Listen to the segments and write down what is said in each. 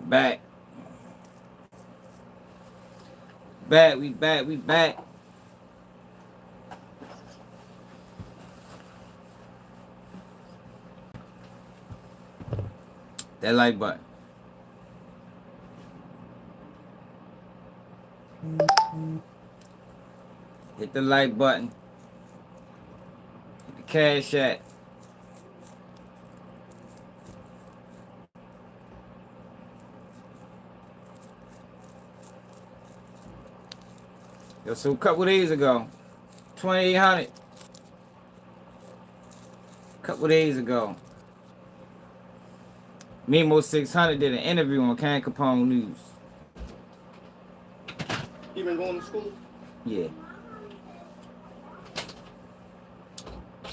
Back. Back, we back, we back. That like button. Hit the like button. Hit the cash app. Yo, so a couple days ago, 2800. A couple days ago, Memo 600 did an interview on Can Capone News. You been going to school? Yeah.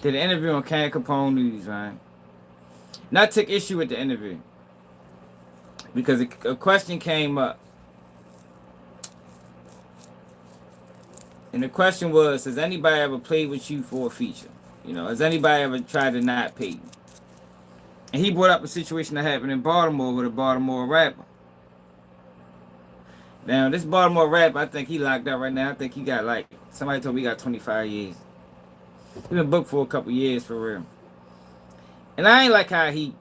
Did an interview on Can Capone News, man. And I took issue with the interview because a question came up. And the question was, has anybody ever played with you for a feature? You know, has anybody ever tried to not pay you? And he brought up a situation that happened in Baltimore with a Baltimore rapper. Now, this Baltimore rapper, I think he locked up right now. I think he got like, somebody told me he got 25 years. He been booked for a couple years for real. And I ain't like how he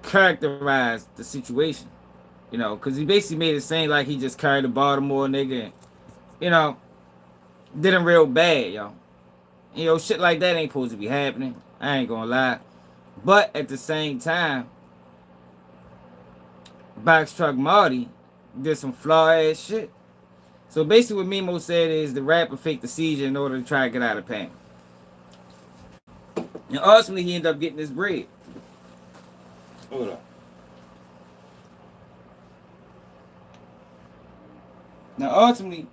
characterized the situation. You know, because he basically made it seem like he just carried a Baltimore nigga and, you know, did him real bad, yo. You know, shit like that ain't supposed to be happening. I ain't gonna lie. But at the same time, Box Truck Marty did some flaw ass shit. So basically what Memo said is the rapper faked the seizure in order to try to get out of pain. And ultimately he ended up getting his bread. Hold up. Now ultimately,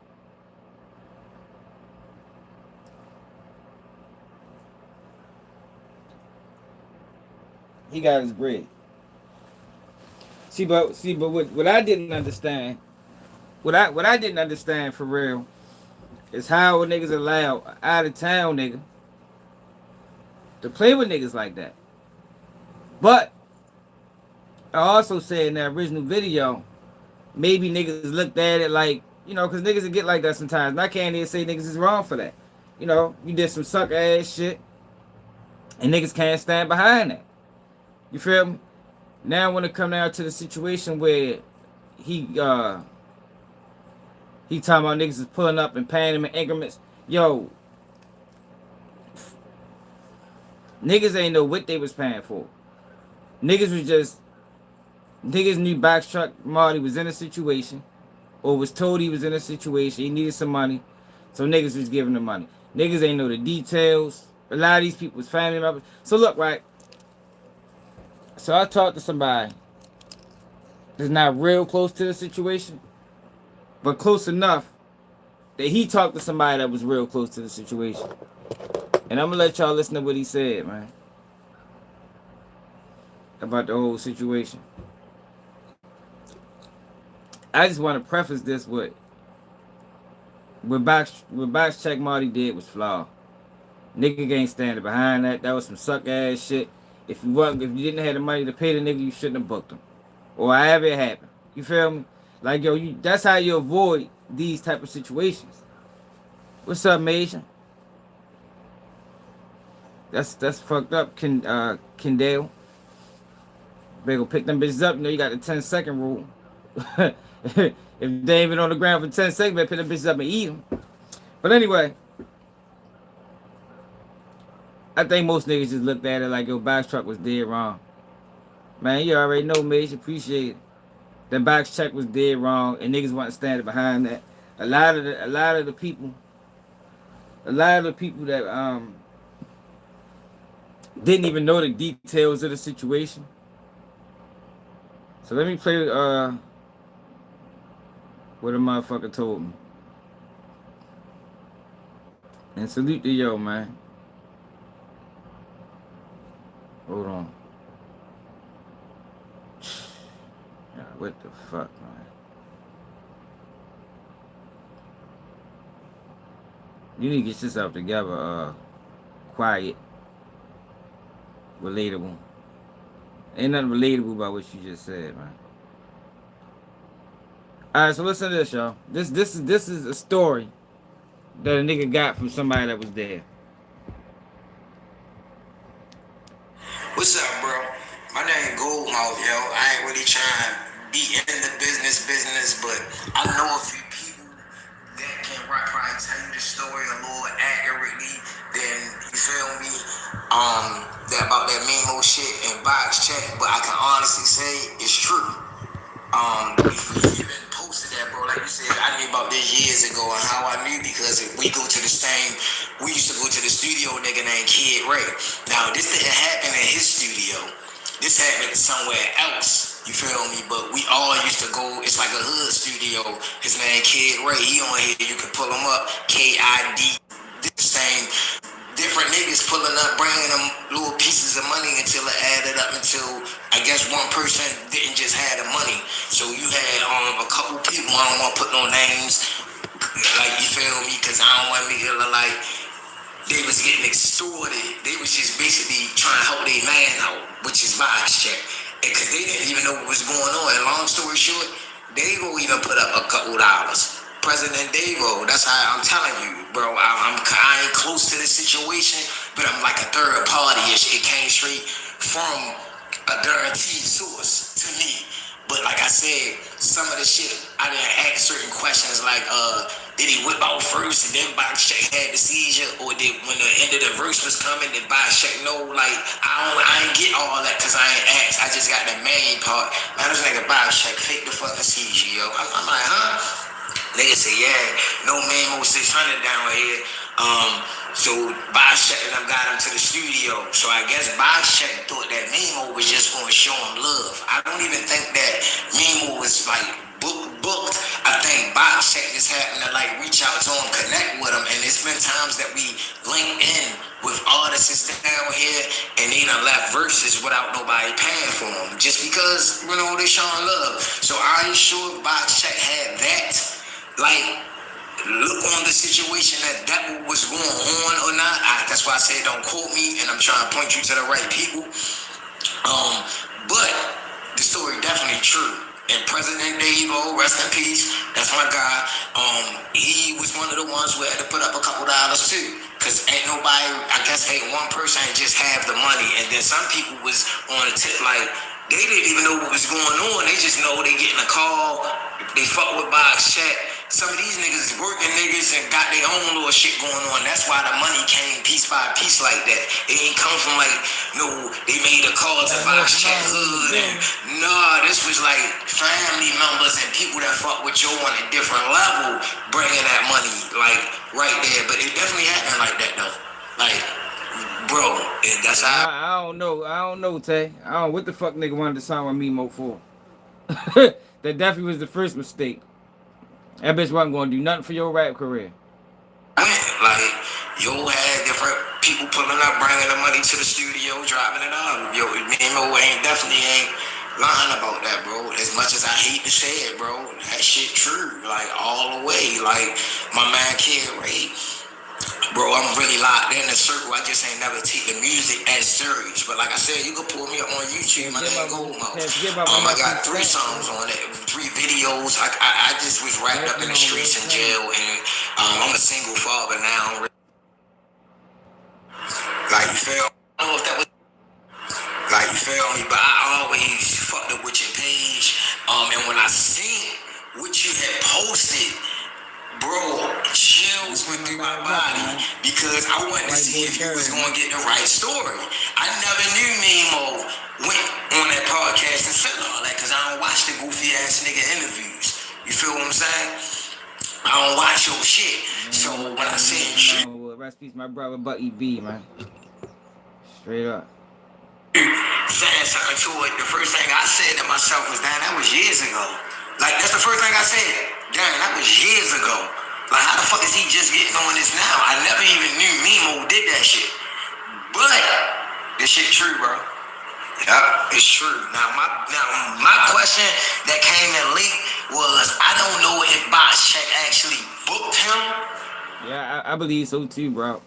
he got his bread. See, but what I didn't understand, what I didn't understand for real, is how niggas allow out of town nigga to play with niggas like that. But I also said in that original video, maybe niggas looked at it like, you know, because niggas will get like that sometimes. And I can't even say niggas is wrong for that. You know, you did some suck ass shit, and niggas can't stand behind that. You feel me? Now when it come down to the situation where he talking about niggas is pulling up and paying him in increments, yo, niggas ain't know what they was paying for. Niggas knew Box Truck Marty was in a situation, or was told he was in a situation, he needed some money, so niggas was giving him money. Niggas ain't know the details. A lot of these people was family members. So look, right? So I talked to somebody that's not real close to the situation, but close enough that he talked to somebody that was real close to the situation. And I'm gonna let y'all listen to what he said, man, about the whole situation. I just want to preface this with what Box Check Marty did was flawed. Nigga ain't standing behind that. That was some suck ass shit. If you didn't have the money to pay the nigga, you shouldn't have booked him, or however it happened. You feel me? Like yo, that's how you avoid these type of situations. What's up, Major? That's fucked up, Kendall. Better go pick them bitches up. You know you got the 10-second rule. If they ain't been on the ground for 10 seconds, better pick them bitches up and eat them. But anyway, I think most niggas just looked at it like yo, Box Truck was dead wrong. Man, you already know, Major. Appreciate it. The Box Check was dead wrong, and niggas wasn't standing behind that. A lot of the people that didn't even know the details of the situation. So let me play what a motherfucker told me. And salute to yo, man. Hold on. What the fuck, man? You need to get yourself together, quiet, relatable. Ain't nothing relatable about what you just said, man. All right, so listen to this, y'all. This is a story that a nigga got from somebody that was there. What's up, bro? My name Goldmouth, yo. I ain't really trying to be in the business, but I know a few people that can probably tell you the story a little accurately than you feel me. That about that Memo shit and box check, but I can honestly say it's true. You even posted that, bro. Like you said, I knew about this years ago, and how I knew because we used to go to the studio, nigga named Kid Ray. Now, this didn't happen in his studio. This happened somewhere else. You feel me? But we all used to go. It's like a hood studio. His name Kid Ray. He on here. You can pull him up. KID. This same different niggas pulling up, bringing them little pieces of money until it added up until I guess one person didn't just have the money. So you had a couple people. I don't want to put no names, like you feel me, because I don't want me to look like they was getting extorted. They was just basically trying to help their man out, which is box check, because they didn't even know what was going on. And long story short, they go even put up a couple dollars. President Davo, that's how I'm telling you, bro. I ain't close to the situation, but I'm like a third party ish. It came straight from a guaranteed source to me. But like I said, some of the shit I didn't ask certain questions like, did he whip out first and then box check had the seizure, or did when the end of the verse was coming, did box check no? Like I ain't get all that because I ain't asked. I just got the main part. Man, this nigga box check fake the fucking seizure, yo. I'm like, huh? Nigga say, yeah, no Memo 600 down here. So Box Check and I got him to the studio. So I guess Box Check thought that Memo was just gonna show him love. I don't even think that Memo was like booked. I think Box Check just happened to like reach out to him, connect with him, and it's been times that we linked in with artists down here and they done left verses without nobody paying for them. Just because, you know, they showing love. So I ain't sure Box Check had that. Like, look on the situation that was going on or not. That's why I say don't quote me, and I'm trying to point you to the right people. But the story definitely true. And President Davo, rest in peace, that's my guy. He was one of the ones who had to put up a couple dollars too. Cause ain't nobody, I guess ain't one person just have the money. And then some people was on the tip like, they didn't even know what was going on. They just know they getting a call. They fuck with Box Check. Some of these niggas is working niggas and got their own little shit going on. That's why the money came piece by piece like that. It ain't come from like, no, they made a call to Box Check hood. And nah, this was like family members and people that fuck with you on a different level bringing that money like right there. But it definitely happened like that though. Like, bro, that's how. I don't know, Tay. I don't know what the fuck nigga wanted to sign with Memo for. That definitely was the first mistake. That bitch wasn't gonna do nothing for your rap career. Like, yo had different people pulling up, bringing the money to the studio, dropping it off. Yo, Memo definitely ain't lying about that, bro. As much as I hate to say it, bro, that shit true. Like, all the way. Like, my man Kid Ray, bro, I'm really locked in the circle. I just ain't never take the music as serious. But like I said, you can pull me up on YouTube. My name Goldmouth. I got 3 songs on it, 3 videos. I just was wrapped up in the streets in jail, and I'm a single father now. Like, you feel? I don't know if that was like, you feel me? But I always fucked up with your page. And when I seen what you had posted, bro, chills went through my body because I wanted to see if you was gonna get the right story. I never knew Memo went on that podcast and said all that because I don't watch the goofy ass nigga interviews. You feel what I'm saying? I don't watch your shit. So when I say shit, rest peace, my brother Bucky B, man. Straight up. saying something to it, the first thing I said to myself was, damn, that was years ago. Like, that's the first thing I said. Damn, that was years ago. Like, how the fuck is he just getting on this now? I never even knew Memo did that shit. But this shit true, bro. Yep, it's true. Now my question that came in late was, I don't know if Box Check actually booked him. Yeah, I believe so too, bro.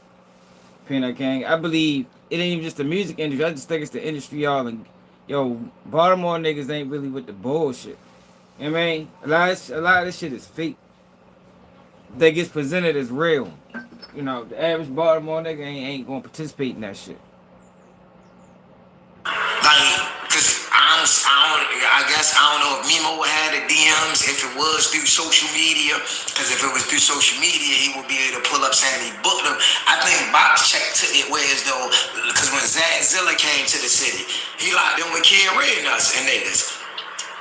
Peanut Gang. I believe it ain't even just the music industry. I just think it's the industry y'all yo, Baltimore niggas ain't really with the bullshit. You know what I mean? A lot of this shit is fake. That gets presented as real. You know, the average Baltimore nigga ain't gonna participate in that shit. Like, cause I guess I don't know if Memo had the DMs if it was through social media. Cause if it was through social media, he would be able to pull up saying he booked them. I think Box Check took it whereas though, cause when Zilla came to the city, he locked in with Kid Ray and us and niggas.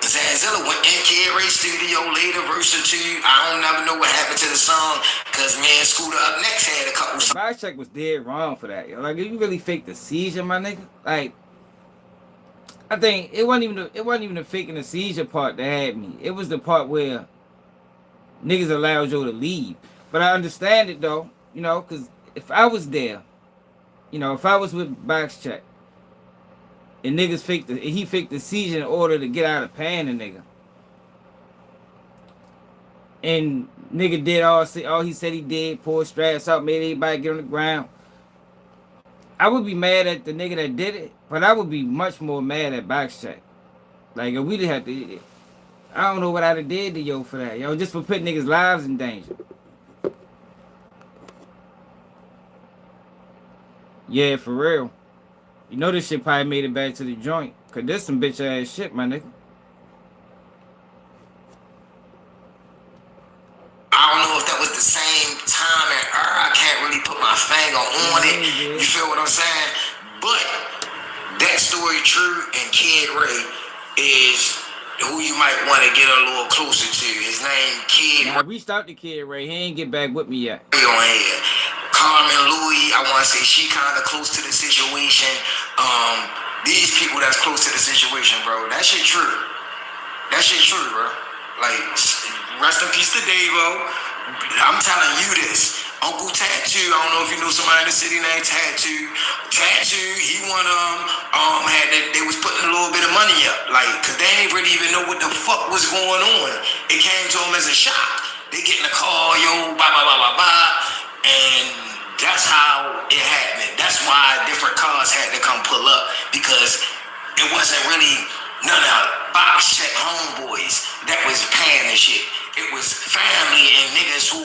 Zilla went in Kid Ray's studio later, verse or two. I don't never know what happened to the song, cause me and Scooter Up Next had a couple songs. Box check was dead wrong for that, yo. Like, if you really faked the seizure, my nigga, like, I think it wasn't even the faking the seizure part that had me. It was the part where niggas allowed you to leave. But I understand it though, you know, cause if I was there, you know, if I was with Box Check and niggas he faked the seizure in order to get out of paying the nigga. And nigga did all he said he did, pulled straps out, made everybody get on the ground. I would be mad at the nigga that did it, but I would be much more mad at Box Check. Like, if we didn't have to, I don't know what I'd have did to yo for that, yo, just for putting niggas' lives in danger. Yeah, for real. You know this shit probably made it back to the joint. Cause this some bitch ass shit, my nigga. I don't know if that was the same time and I can't really put my finger on it. You feel what I'm saying? But that story true and Kid Ray is who you might want to get a little closer to. His name Kid Ray. I reached out to Kid Ray. He ain't get back with me yet. On here. Carmen Louie, I want to say she kind of close to the situation. These people that's close to the situation, bro. That shit true. That shit true, bro. Like, rest in peace to Davo. I'm telling you this. Uncle Tattoo, I don't know if you know somebody in the city named Tattoo. Tattoo, he one of them they was putting a little bit of money up. Like, cause they ain't really even know what the fuck was going on. It came to them as a shock. They get in the car, yo, blah, blah, blah, blah, blah. And that's how it happened. That's why different cars had to come pull up. Because it wasn't really none of Box Check homeboys that was paying the shit. It was family and niggas who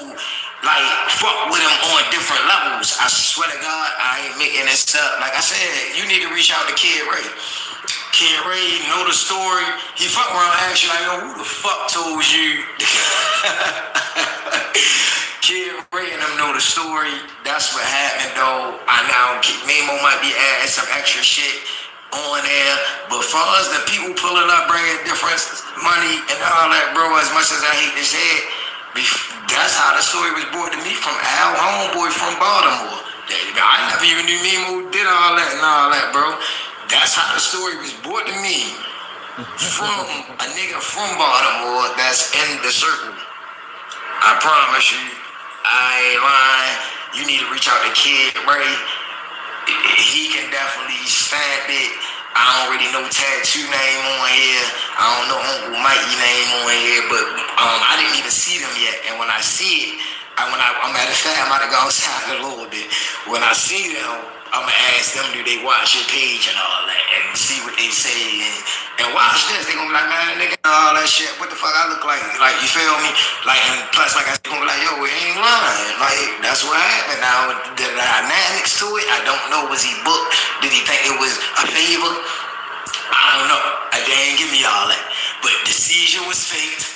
like fuck with him on different levels. I swear to God, I ain't making this up. Like I said, you need to reach out to Kid Ray. Kid Ray know the story. He fuck around asking like, yo, who the fuck told you? Kid Ray and them know the story. That's what happened though. I now Memo might be adding some extra shit on there, but far as the people pulling up, bringing different money and all that, bro, as much as I hate to say it, that's how the story was brought to me from Al homeboy from Baltimore. I never even knew Memo did all that and all that, bro. That's how the story was brought to me from a nigga from Baltimore that's in the circle. I promise you, I ain't lying. You need to reach out to Kid Ray. He can definitely stamp it. I don't really know Tattoo name on here. I don't know Uncle Mikey name on here, but I didn't even see them yet. And when I see it, I'm at a fact, I might have gone outside a little bit. When I see them, I'm gonna ask them, do they watch your page and all that, and see what they say, and watch this. They gonna be like, man, nigga, all that shit. What the fuck I look like? Like, you feel me? Like, and plus, like I said, gonna be like, yo, we ain't lying. Like, that's what happened. Now, the dynamics to it, I don't know. Was he booked? Did he think it was a favor? I don't know. They ain't give me all that. But the seizure was faked.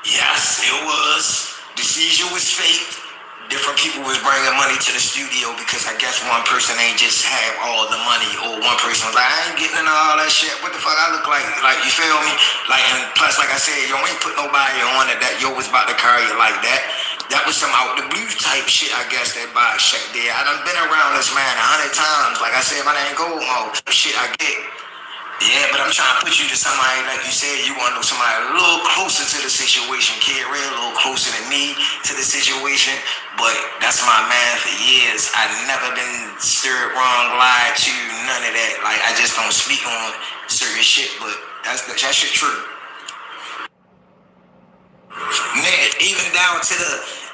Yes, it was. The seizure was faked. Different people was bringing money to the studio because I guess one person ain't just have all the money, or one person was like, I ain't getting into all that shit. What the fuck I look like? Like, you feel me? Like, and plus, like I said, yo ain't put nobody on it that yo was about to carry it like that. That was some out the blue type shit, I guess, that Box Check did. I done been around this man 100 times. Like I said, my name Goldmo. Shit I get. Yeah, but I'm trying to put you to somebody, like you said, you want to know somebody a little closer to the situation. Kid Ray, a little closer than me to the situation. But that's my man for years. I never been stirred wrong, lied to, none of that. Like, I just don't speak on certain shit, but that shit true. Nigga, even down to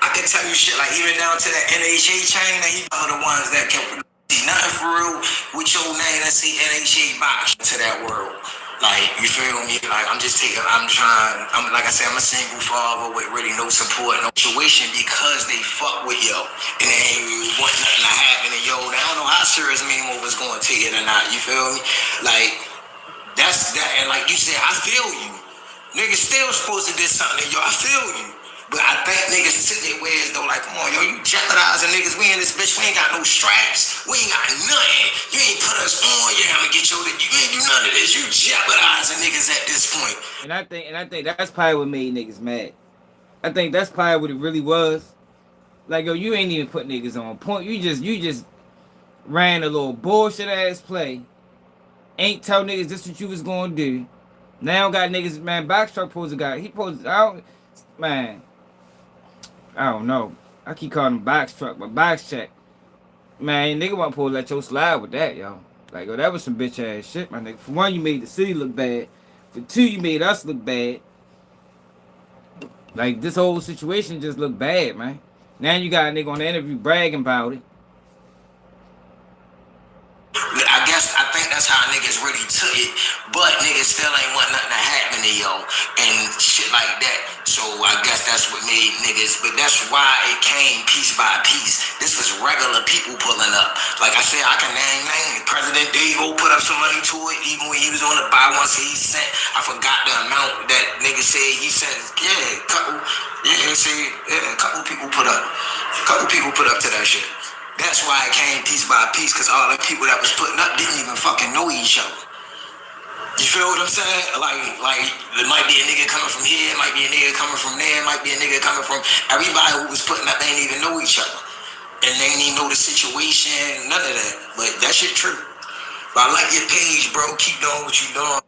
I can tell you shit, like even down to the NHA chain, that he one of the ones that can see nothing for real with your name and see NHA box to that world. Like, you feel me? Like, like I said, I'm a single father with really no support, no situation because they fuck with yo. And they ain't want nothing to happen to yo. They don't know how serious Memo was going to take it or not. You feel me? Like, that's that. And like you said, I feel you. Niggas still supposed to do something to yo. I feel you. But I think niggas sit there where as though like, come on, yo, you jeopardizing niggas. We in this bitch, we ain't got no straps. We ain't got nothing. You ain't put us on. Yeah, I'ma get you. You ain't do none of this. You jeopardizing niggas at this point. And I think that's probably what made niggas mad. I think that's probably what it really was. Like, yo, you ain't even put niggas on point. You just ran a little bullshit ass play. Ain't tell niggas this what you was gonna do. Now got niggas, man, Backstruck supposed to got, he supposed to, man, I don't know. I keep calling him Backstruck, but Backcheck. Man, nigga wasn't supposed to let you slide with that, yo. Like, yo, that was some bitch ass shit, my nigga. For one, you made the city look bad. For two, you made us look bad. Like, this whole situation just looked bad, man. Now you got a nigga on the interview bragging about it. I think that's how niggas really took it, but niggas still ain't want nothing to happen to yo and shit like that. So I guess that's what made niggas, but that's why it came piece by piece. This was regular people pulling up. Like I said, I can name President Davo put up some money to it, even when he was on the buy one, so he sent, I forgot the amount that nigga said he sent. Yeah, a couple people put up. A couple people put up to that shit. That's why it came piece by piece, because all the people that was putting up didn't even fucking know each other. You feel what I'm saying? Like it might be a nigga coming from here, it might be a nigga coming from there, it might be a nigga coming from, everybody who was putting up ain't even know each other. And they ain't even know the situation, none of that. But that shit true. But I like your page, bro. Keep doing what you doing.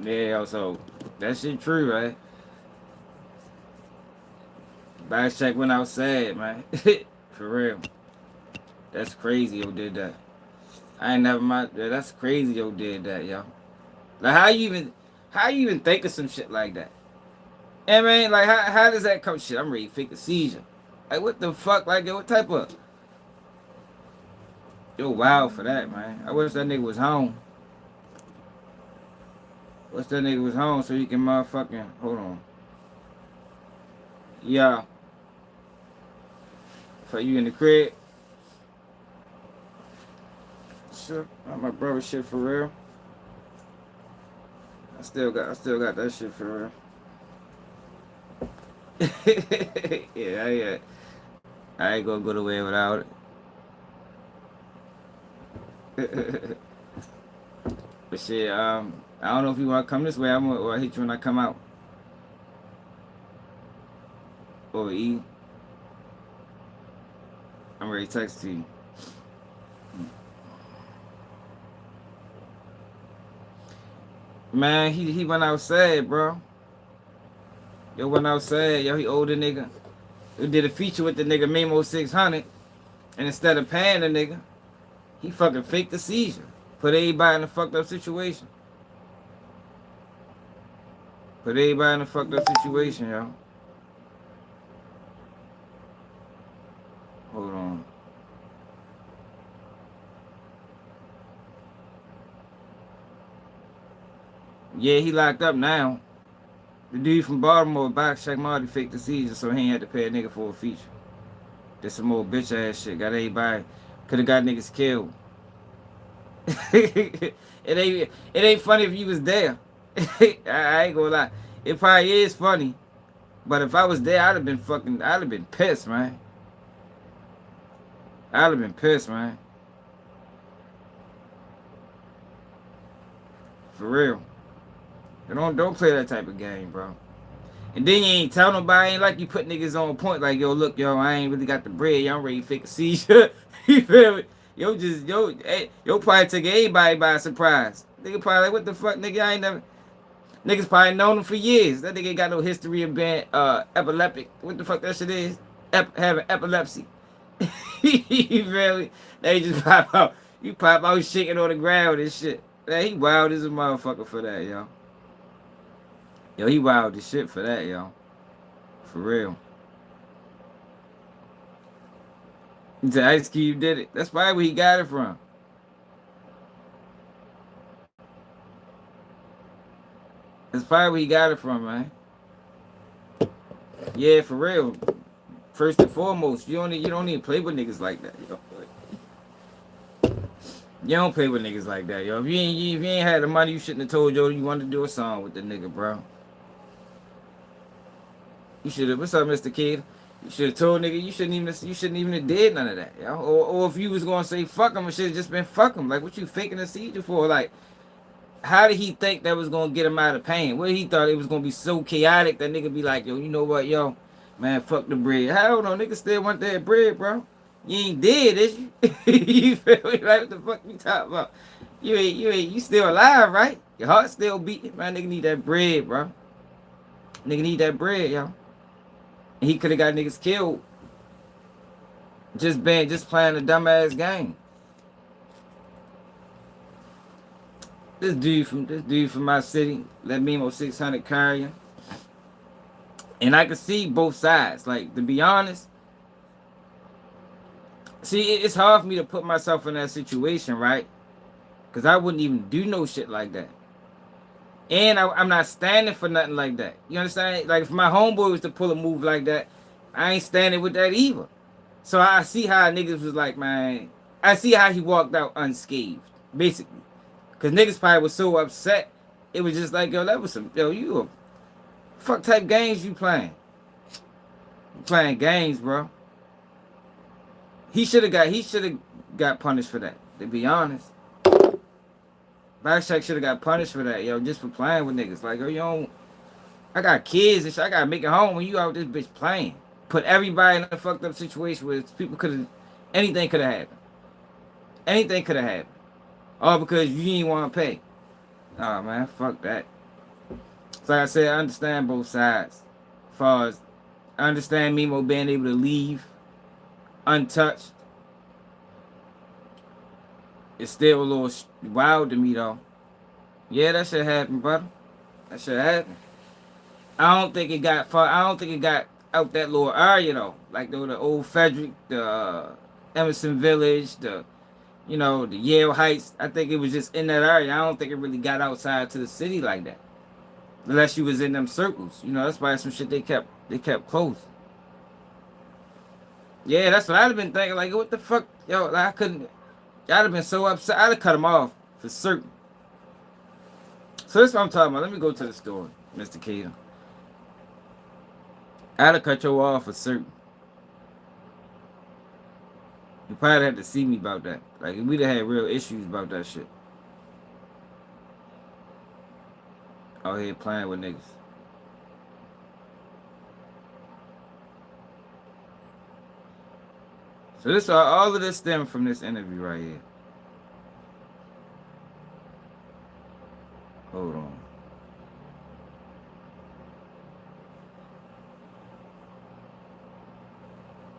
Yeah, so that shit true, right? Backcheck went outside, man. For real. That's crazy, yo did that. I ain't never mind. That's crazy, yo did that, yo. Like, how you even think of some shit like that? I mean, like, how does that come? Shit, I'm ready to fake a seizure. Like, what the fuck? Like, yo, what type of? Yo, wild for that, man. I wish that nigga was home. Wish that nigga was home so he can motherfucking hold on. Yeah. For you in the crib. Shit, my brother shit for real. I still got that shit for real. Yeah. I ain't gonna go the way without it. But shit, I don't know if you wanna come this way, or I hit you when I come out. Or E. I'm ready to text to you. Man, he went outside, bro. Yo went outside, yo, he older nigga. He did a feature with the nigga Memo 600, and instead of paying the nigga, he fucking faked the seizure. Put everybody in a fucked up situation. Yo. Hold on. Yeah, he locked up now. The dude from Baltimore, Backcheck Marty, faked the seizure, so he ain't had to pay a nigga for a feature. That's some old bitch ass shit. Got everybody. Could have got niggas killed. it ain't funny if you was there. I ain't gonna lie. It probably is funny. But if I was there, I'd have been pissed, man. For real. Don't play that type of game, bro. And then you ain't tell nobody, ain't like you put niggas on point, like, yo, look, yo, I ain't really got the bread, yo, I'm ready to fake a seizure. You feel me? Yo probably took everybody by surprise. Nigga probably like, what the fuck, nigga, I ain't never, niggas probably known him for years. That nigga ain't got no history of being, epileptic. What the fuck that shit is? Having epilepsy. You feel me? They just pop out, you pop out shaking on the ground and shit. Man, he wild as a motherfucker for that, yo. Yo, he wild as shit for that, yo. For real. The Ice Cube did it. That's probably where he got it from. That's probably where he got it from, man. Yeah, for real. First and foremost, you don't even play with niggas like that, yo. You don't play with niggas like that, yo. If you ain't had the money, you shouldn't have told yo you wanted to do a song with the nigga, bro. You should have. What's up, Mr. Kid? You should have told nigga you shouldn't even have did none of that, yo. Or if you was gonna say fuck him, it should have just been fuck him. Like what you faking a seizure for? Like how did he think that was gonna get him out of pain? What he thought it was gonna be so chaotic that nigga be like, yo, you know what, yo, man, fuck the bread. Hell no, nigga still want that bread, bro. You ain't dead, is you? You feel me? Like what the fuck you talking about? You still alive, right? Your heart still beating, man. Nigga need that bread, bro. Nigga need that bread, yo. And he could have got niggas killed just playing a dumbass game. This dude from my city, let Memo 600 carry him. And I can see both sides. Like, to be honest, see, it's hard for me to put myself in that situation, right? Because I wouldn't even do no shit like that. And I'm not standing for nothing like that. You understand? Like, if my homeboy was to pull a move like that, I ain't standing with that either. So I see how niggas was like, man, I see how he walked out unscathed, basically. Because niggas probably was so upset. It was just like, yo, that was some, yo, you a fuck type games you playing. You playing games, bro. He should have got punished for that, to be honest. Backtrack should have got punished for that, yo, just for playing with niggas. Like, yo, you don't, I got kids and shit. I gotta make it home when you out this bitch playing. Put everybody in a fucked up situation where people could have, anything could have happened. Anything could have happened. All because you didn't want to pay. Oh man, fuck that. So like I said, I understand both sides. As far as I understand Memo being able to leave untouched. It's still a little wild to me though. Yeah, that shit happened, brother. That shit happened. I don't think it got far. I don't think it got out that little area though. Like the old Frederick, the Emerson Village, the the Yale Heights. I think it was just in that area. I don't think it really got outside to the city like that. Unless you was in them circles. That's why some shit they kept close. Yeah, that's what I'd have been thinking. Like, what the fuck? Yo, like, I couldn't. I'd have been so upset. I'd have cut him off for certain. So that's what I'm talking about. Let me go to the story, Mr. Cater. I'd have cut you off for certain. You probably had to see me about that. Like, we'd have had real issues about that shit. Out here playing with niggas. So this all of this stemmed from this interview right here. Hold on.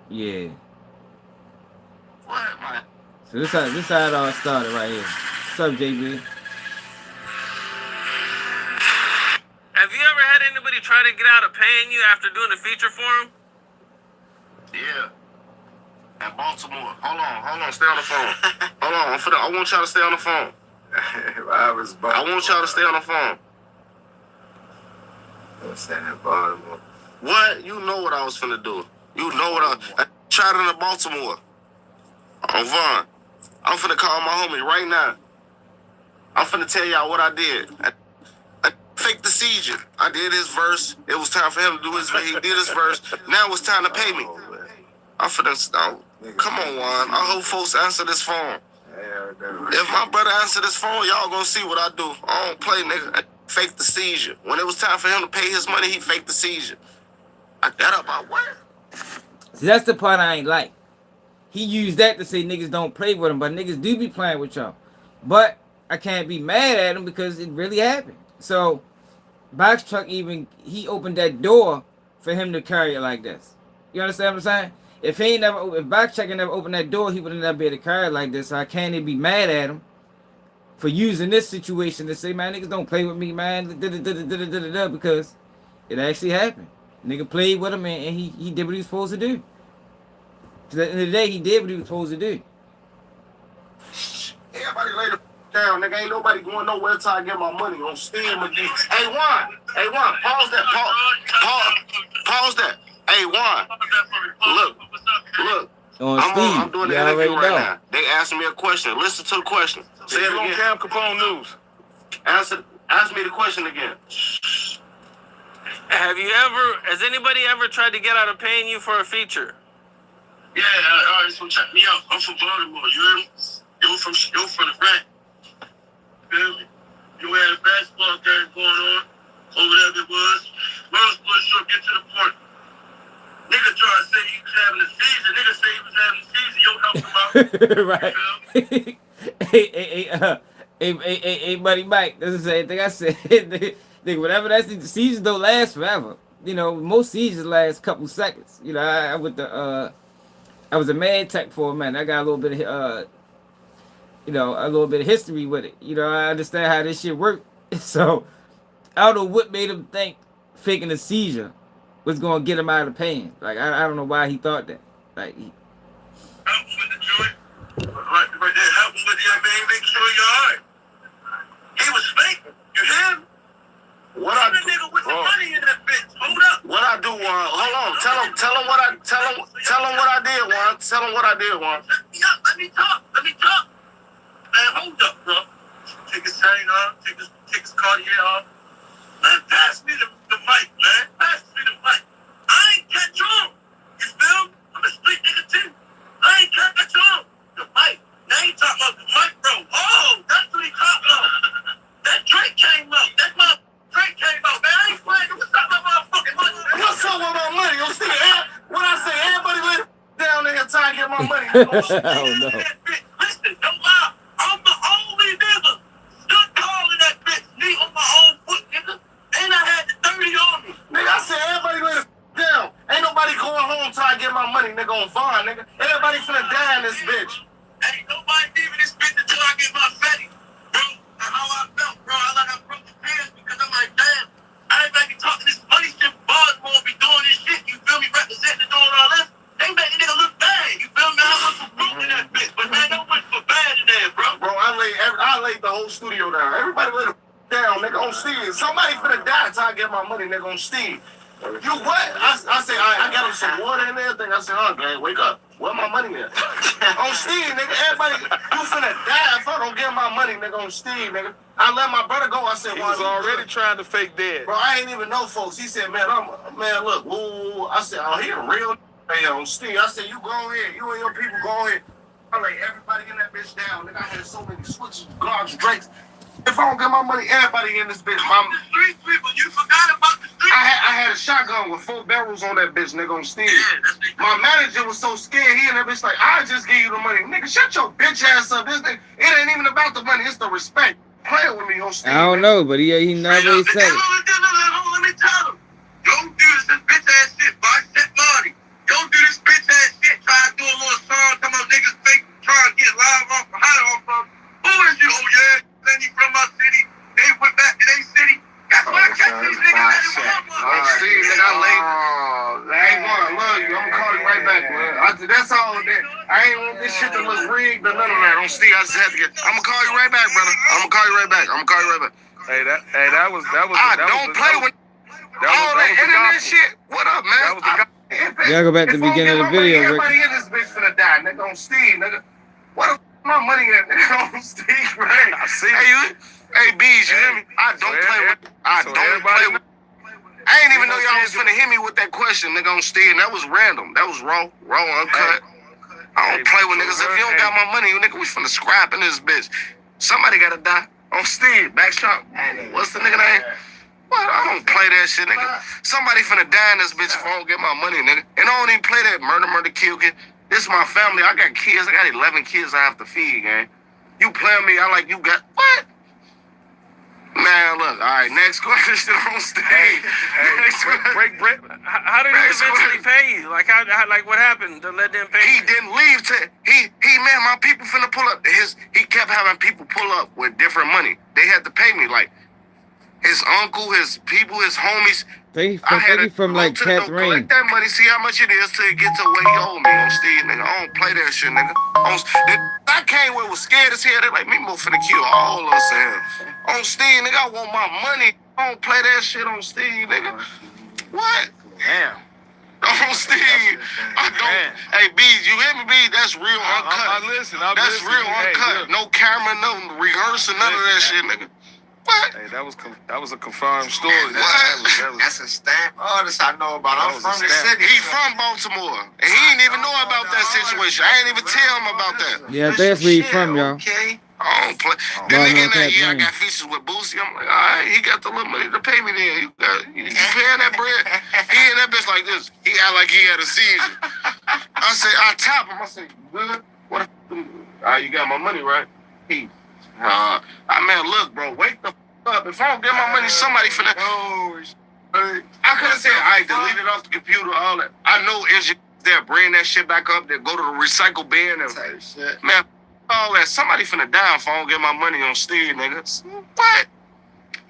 Yeah. What, man? So this how it all started right here. What's up, JB? Have you ever had anybody try to get out of paying you after doing a feature for them? Yeah. In Baltimore. Hold on, stay on the phone. Hold on, I want y'all to stay on the phone. I want y'all to stay on the phone. I'm staying in Baltimore. What? You know what I was finna do. You know what I tried it in Baltimore. I'm Vaughn. I'm finna call my homie right now. I'm finna tell y'all what I did. I faked the seizure. I did his verse. It was time for him to do his verse. He did his verse. Now it's time to pay me. I'm finna stop. Come on, Juan. I hope folks answer this phone. If my brother answer this phone, y'all gonna see what I do. I don't play, nigga. I faked the seizure. When it was time for him to pay his money, he faked the seizure. I got up, I went. See, that's the part I ain't like. He used that to say niggas don't play with him, but niggas do be playing with y'all. But I can't be mad at him because it really happened. So, Box Truck he opened that door for him to carry it like this. You understand what I'm saying? If Box Truck never opened that door, he would have never be able to carry it like this. So I can't even be mad at him for using this situation to say, man, niggas don't play with me, man, because it actually happened. Nigga played with him and he did what he was supposed to do. At the end of the day, he did what he was supposed to do. Everybody later. down, nigga. Ain't nobody going nowhere till I get my money on Steam again. Hey, Juan. Pause that. Pause that. Hey, Juan. Look. I'm doing the interview right now. They asking me a question. Listen to the question. Say it again. Cam Capone News. Ask me the question again. Has anybody ever tried to get out of paying you for a feature? Yeah, all right, so check me out. I'm from Baltimore, you hear me? You're from the rack. Feel me? You had a basketball game going on, or whatever it was. Long story short, get to the point. Nigga try to say he was having a season. Nigga say he was having a season. Yo, help him out. Right. Hey, buddy Mike. That's the same thing I said. Nigga, whatever that's the seasons don't last forever. You know, most seasons last a couple seconds. You know, I was a man tech for a minute. I got a little bit of a little bit of history with it. You know, I understand how this shit worked. So I don't know what made him think faking a seizure was gonna get him out of pain. Like I don't know why he thought that. Like help him with the joint. Right there, help him with the man, make sure you're alright. He was faking. You hear him? What I do? Nigga with the money in that bitch. Hold up. What I do, Juan? Hold on. Tell him what I did, Juan. Tell him what I did, Juan. Let me talk. Man, hold up, bro. Take his chain off. Take his Cartier off. Man, pass me the mic, man. Pass me the mic. I ain't catch on. You feel me? I'm a street nigga too. I ain't catch on. The mic. Now he talking about the mic, bro. Oh, that's what he talking about. That Drake came up. That mother. Drake came out, man. I ain't playing. What's up with my motherfucking money, man? What's up with my money? You see, when I say everybody let down there trying to get my money, oh no. Listen, don't lie. I'm the only nigga stood tall in that bitch, knee on my own foot, nigga. And I had the 30 on me. Nigga, I said everybody let down. Ain't nobody going home till I get my money, nigga, on Vaughn, nigga. Everybody finna die in this bitch. Ain't nobody leaving this bitch until I get my fatty. Bro, and how I felt, bro. I broke the pants because I'm like, damn. I ain't making talking this money shit. Baltimore be doing this shit. You feel me? Representing and doing all this. They make a nigga look bad. You feel me? I went for broke in that bitch. But man, I went for bad in there, bro. Bro, I laid the whole studio down. Everybody laid down, nigga, on Steve. Somebody finna die until I get my money, nigga, on Steve. You what? I say, I got him some water and everything. I said, oh, man, wake up. Where my money at? On Steve, nigga. Everybody, you finna die if I don't get my money, nigga, on Steve, nigga. I let my brother go. I said, he was already trying to fake dead. Bro, I ain't even know folks. He said, man, look, woo. I said, oh, he a real on Steve. I said, you go ahead. You and your people go ahead. I laid everybody in that bitch down. Nigga, I had so many switches, guards, drakes. If I don't get my money, everybody in this bitch. The street people, you forgot about the street. I had a shotgun with 4 barrels on that bitch, nigga, on Steve. Yeah, my manager was so scared. He and that bitch like, I just give you the money. Nigga, shut your bitch ass up. This thing, it ain't even about the money. It's the respect. Playing with me on Steve. I don't know, but he never said it. Let me tell him. Don't do this bitch ass shit, boy. Shit, Marty. Don't do this bitch ass shit. Try to do a little song. Come on, niggas fake. Try to get live off the high off of. Who is you? Oh, yeah. Then you from my city. They went back to their city. That's why I catch these niggas. Steve, nigga, I late. Hey, Juan, I love you. I'm gonna call you right back, man. That's all that. I ain't want this shit to look rigged or none of that. On Steve, I just had to get. I'm gonna call you right back, brother. I'm gonna call you right back. Hey, that was. Don't play with all that internet shit. What up, man? That was the guy. Y'all go back to the beginning of the video, Rick. Everybody in this bitch finna die, nigga. On Steve, nigga. What the my money at, nigga? On Steve, right? I see. Hey, Bees, you hear me? I don't play with. I ain't even know y'all was finna hit me with that question, nigga, on Steve. That was random. That was raw, uncut. I don't play with niggas. If you don't got my money, nigga, we finna scrap in this bitch. Somebody gotta die. On Steve, back shop. What's the nigga name? What? I don't play that shit, nigga. Somebody finna die in this bitch if I don't get my money, nigga. And I don't even play that murder, kill. This is my family. I got kids. I got 11 kids I have to feed, gang. You playing me, I like you got, what? Man, look, all right, next question on stage. Hey, break. How did he eventually pay you? Like, how what happened to let them pay you? He didn't leave man, my people finna pull up. He kept having people pull up with different money. They had to pay me, like, his uncle, his people, his homies. Thank I had you to from go like to the door, Catherine. collect that money, see how much it is till it get to what he owed me on Steve, nigga. I don't play that shit, nigga. I came with was scared as hell. They like, Memo finna kill all of us in here. On Steve, nigga, I want my money. I don't play that shit on Steve, nigga. What? Damn. On Steve. I don't. Hey, B, you hear me, B? That's real uncut. That's real uncut. No camera, no rehearsal, none of that shit, nigga. What? Hey, that was a confirmed story. That's a stamp artist I know about. I'm from the city. He from Baltimore. And he didn't even know about that situation. I ain't even tell him about that. Yeah, that's where he from, y'all. Okay. I don't play. The nigga in that year I got features with Boosie. I'm like, all right, he got the little money to pay me then. You paying that bread? He in that bitch like this. He act like he had a seizure. I say, I tap him. I say, you good? What the you got my money, right? He, I mean, look, bro, wake the up. If I don't get my money, somebody finna. I could have said, I delete it off the computer, all that. I know engineers there, bring that shit back up, there, go to the recycle bin and Shit. man, all that. Somebody finna die if I don't get my money on Steve, nigga. What?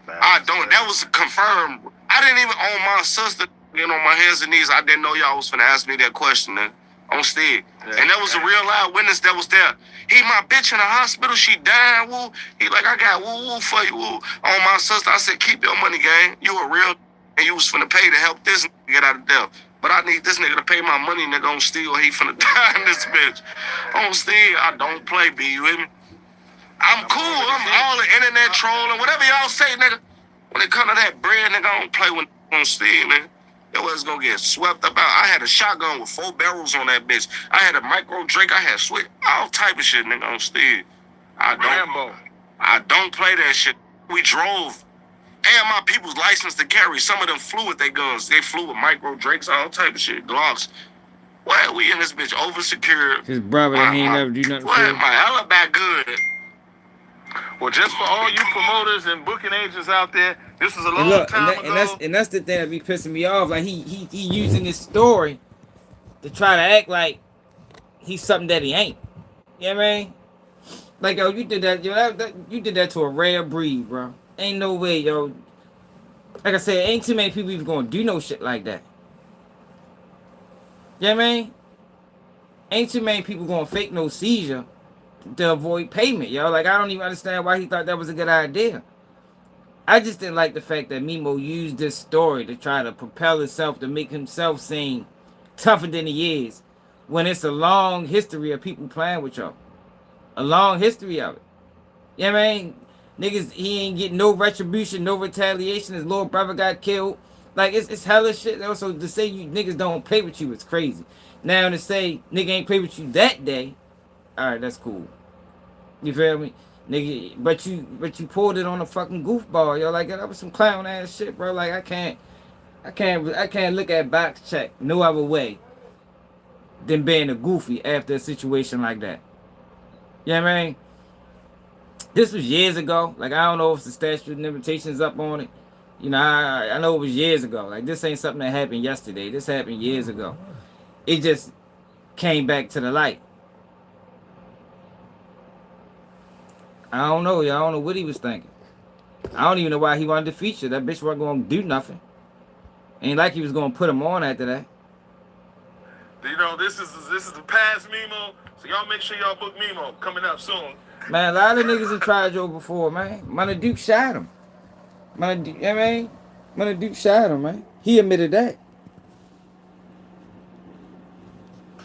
I don't. That was confirmed. I didn't even own my sister getting on my hands and knees. I didn't know y'all was finna ask me that question, nigga. On Steve. And that was a real live witness that was there. He my bitch in the hospital. She dying, woo. He like, I got woo for you, woo. On my sister, I said, keep your money, gang. You a real and you was finna pay to help this nigga get out of death. But I need this nigga to pay my money, nigga, on Steve, or he finna die in this bitch. On Steve, I don't play, B, you hear me? I'm cool. I'm all the internet trolling. Whatever y'all say, nigga. When it come to that bread, nigga, I don't play with on Steve, nigga. Your ass gonna get swept up out. I had a shotgun with 4 barrels on that bitch. I had a micro Drake. I had switch, all type of shit, nigga, on Steve. I don't play that shit. We drove. And my people's license to carry. Some of them flew with their guns. They flew with micro Drakes, all type of shit. Glocks. What? We in this bitch oversecured. His brother, he ain't never do nothing for him. My alibi good. Well, just for all you promoters and booking agents out there, this was a long time ago. And that's the thing that be pissing me off. Like he using this story to try to act like he's something that he ain't. You know what I mean? Like, yo, you did that, you did that to a rare breed, bro. Ain't no way, yo. Like I said, ain't too many people even gonna do no shit like that. You know what I mean? Ain't too many people gonna fake no seizure to avoid payment, yo. Like, I don't even understand why he thought that was a good idea. I just didn't like the fact that Memo used this story to try to propel himself, to make himself seem tougher than he is, when it's a long history of people playing with y'all. A long history of it. You know what I mean? Niggas, he ain't getting no retribution, no retaliation. His little brother got killed. Like, it's hella shit. Also, to say you niggas don't play with you is crazy. Now, to say nigga ain't play with you that day, alright, that's cool. You feel me? Nigga, but you pulled it on a fucking goofball, yo. Like, that was some clown ass shit, bro. Like, I can't look at box check no other way than being a goofy after a situation like that. You know what I mean? This was years ago. Like, I don't know if the statute of limitations up on it. You know, I know it was years ago. Like, this ain't something that happened yesterday. This happened years ago. It just came back to the light. I don't know, y'all. I don't know what he was thinking. I don't even know why he wanted to feature. That bitch wasn't going to do nothing. Ain't like he was going to put him on after that. You know, this is the past Memo, so y'all make sure y'all book Memo coming up soon. Man, a lot of niggas have tried Joe before, man. Money Duke shot him. You know what I mean? Money Duke shot him, man. He admitted that.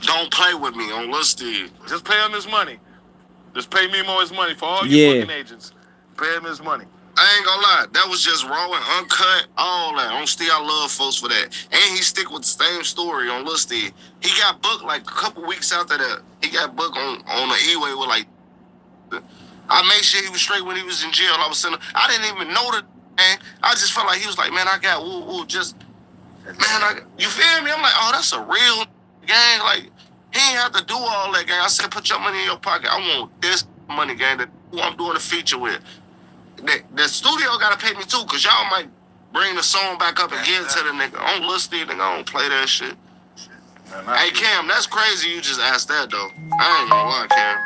Don't play with me on Lil Steve. Just pay him his money. Just pay Memo his money for all you booking agents. Pay him his money. I ain't gonna lie, that was just raw and uncut, all that. On Steve, I love folks for that. And he stick with the same story on Lil Steve. He got booked like a couple weeks after that. He got booked on the E-way with like, I made sure he was straight when he was in jail. I was sitting, I didn't even know that, man. I just felt like he was like, man, I got woo, just, man, you feel me? I'm like, oh, that's a real gang. Like, he ain't have to do all that, gang. I said, put your money in your pocket. I want this money, gang, that who I'm doing a feature with. The studio gotta pay me too, cause y'all might bring the song back up and give it to the nigga. On Lil Steve, nigga, I don't play that shit. Hey, Cam, that's crazy you just asked that, though. I ain't gonna lie, Cam.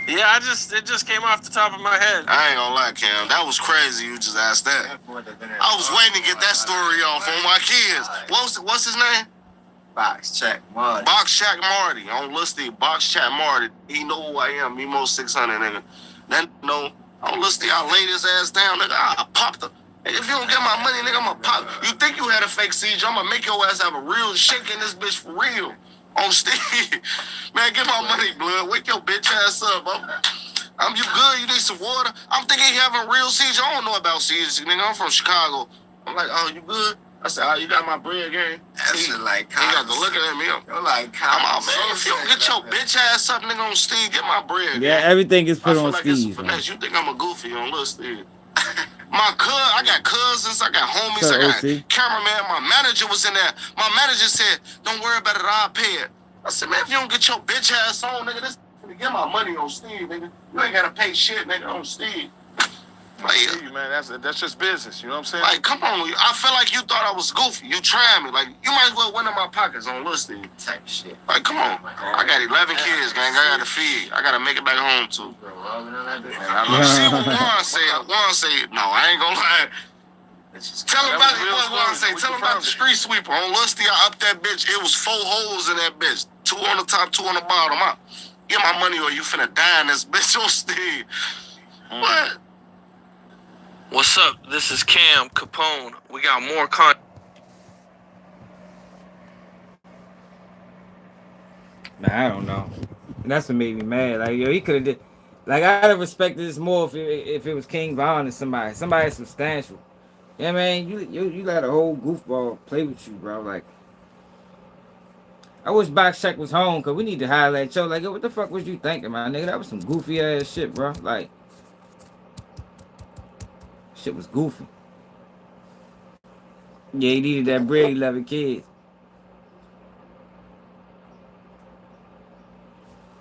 Yeah, Yeah, it just came off the top of my head. I ain't gonna lie, Cam. That was crazy. You just asked that. I was waiting to get that story off on my kids. What's his name? Box Check Marty. Box Check Marty. On listing Box Check Marty. He know who I am. Memo 600, nigga. Then no, on listing, I lay this ass down, nigga. I popped the. If you don't get my money, nigga, I'm gonna pop. You think you had a fake siege? I'm gonna make your ass have a real shake in this bitch for real. On Steve. Man, get my money, blood. Wake your bitch ass up. You good? You need some water? I'm thinking he having real siege. I don't know about siege, nigga. I'm from Chicago. I'm like, oh, you good? I said, oh, you got my bread, gang. That shit like he got to looking at me. You're like, I'm out, man. If you don't get your bitch ass up, nigga, on Steve, get my bread. Yeah, man. everything is put on like Steve. You think I'm a goofy on little Steve? I got cousins, I got homies, I got cameraman. My manager was in there. My manager said, don't worry about it, I'll pay it. I said, man, if you don't get your bitch ass on, nigga, this get my money on Steve, nigga. You ain't gotta pay shit, nigga, on Steve. Like, man, that's just business. You know what I'm saying? Like, come on. I feel like you thought I was goofy. You trying me. Like, you might as well win in my pockets on little Steve. Type shit. Like, come on. I got 11 kids, gang. I gotta feed. I gotta make it back home, too. You see what Juan said? Juan said, no, I ain't gonna lie. Tell him about the street sweeper. On Lusty, I upped that bitch. It was 4 holes in that bitch. 2 on the top, 2 on the bottom. Get my money or you finna die in this bitch on Steve. What? What's up? This is Cam Capone. We got more content. Man, I don't know. That's what made me mad. Like, yo, he could have did. Like, I'd have respected this more if it was King Von or somebody substantial. Yeah, man, you let a whole goofball play with you, bro. Like, I wish Box Check was home, cause we need to highlight Joe. Like, yo, what the fuck was you thinking, man, nigga? That was some goofy ass shit, bro. Like, shit was goofy. Yeah, he needed that bread. 11 kids.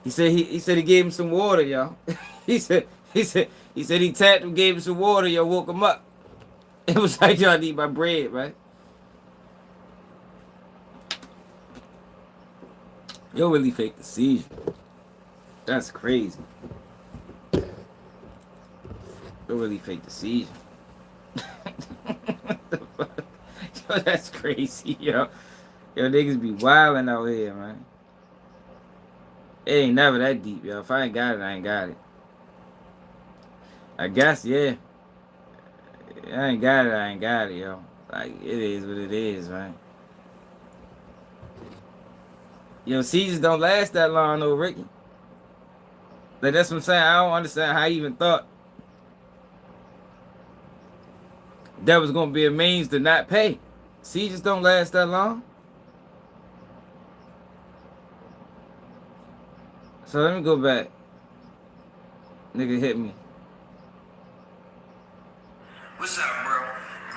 He said he gave him some water, y'all. he said he tapped him, gave him some water, y'all, woke him up. It was like, y'all need my bread, right? Yo really faked the seizure. That's crazy. Yo really faked the seizure. What the fuck? Yo, that's crazy, yo. Yo, niggas be wildin' out here, man. It ain't never that deep, yo. If I ain't got it, I ain't got it. I guess, yeah. I ain't got it, yo. Like, it is what it is, man. Yo, seasons don't last that long, though, Ricky. Like, that's what I'm saying. I don't understand how you even thought that was going to be a means to not pay. Seasons don't last that long. So let me go back. Nigga hit me. What's up, bro?